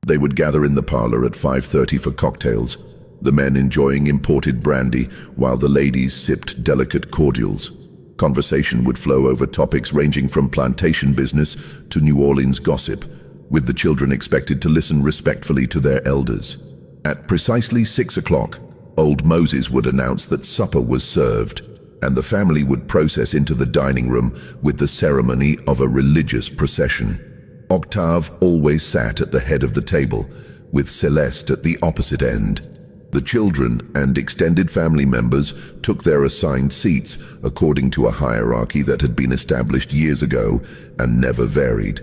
They would gather in the parlor at 5:30 for cocktails, the men enjoying imported brandy while the ladies sipped delicate cordials. Conversation would flow over topics ranging from plantation business to New Orleans gossip, with the children expected to listen respectfully to their elders. At precisely 6 o'clock, old Moses would announce that supper was served, and the family would process into the dining room with the ceremony of a religious procession. Octave always sat at the head of the table, with Celeste at the opposite end. The children and extended family members took their assigned seats according to a hierarchy that had been established years ago and never varied.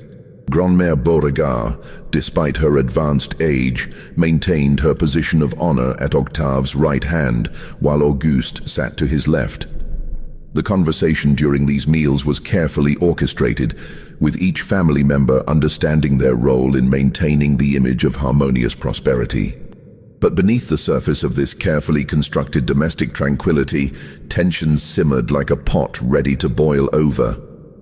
Grandmère Beauregard, despite her advanced age, maintained her position of honor at Octave's right hand, while Auguste sat to his left. The conversation during these meals was carefully orchestrated, with each family member understanding their role in maintaining the image of harmonious prosperity. But beneath the surface of this carefully constructed domestic tranquility, tensions simmered like a pot ready to boil over.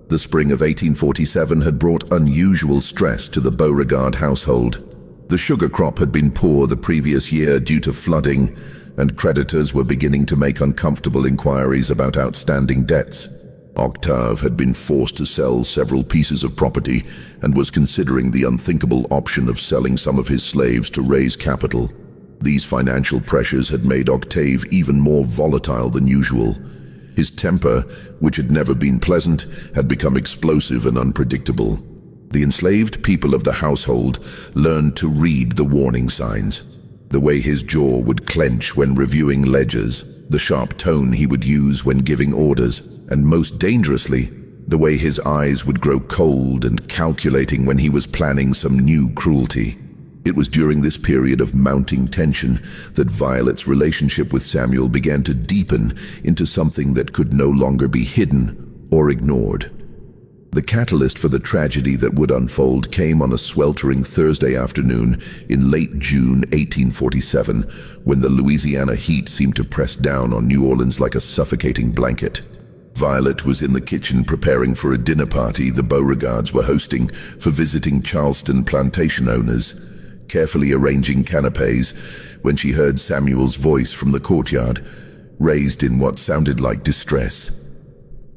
The spring of 1847 had brought unusual stress to the Beauregard household. The sugar crop had been poor the previous year due to flooding, and creditors were beginning to make uncomfortable inquiries about outstanding debts. Octave had been forced to sell several pieces of property and was considering the unthinkable option of selling some of his slaves to raise capital. These financial pressures had made Octave even more volatile than usual. His temper, which had never been pleasant, had become explosive and unpredictable. The enslaved people of the household learned to read the warning signs. The way his jaw would clench when reviewing ledgers, the sharp tone he would use when giving orders, and most dangerously, the way his eyes would grow cold and calculating when he was planning some new cruelty. It was during this period of mounting tension that Violet's relationship with Samuel began to deepen into something that could no longer be hidden or ignored. The catalyst for the tragedy that would unfold came on a sweltering Thursday afternoon in late June 1847, when the Louisiana heat seemed to press down on New Orleans like a suffocating blanket. Violet was in the kitchen preparing for a dinner party the Beauregards were hosting for visiting Charleston plantation owners, carefully arranging canapes, when she heard Samuel's voice from the courtyard, raised in what sounded like distress.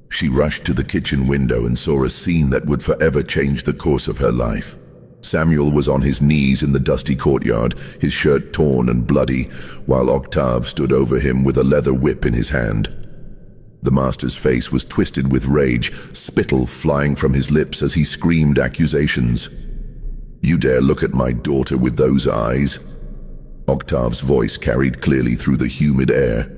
She rushed to the kitchen window and saw a scene that would forever change the course of her life. Samuel was on his knees in the dusty courtyard, his shirt torn and bloody, while Octave stood over him with a leather whip in his hand. The master's face was twisted with rage, spittle flying from his lips as he screamed accusations. "You dare look at my daughter with those eyes?" Octave's voice carried clearly through the humid air.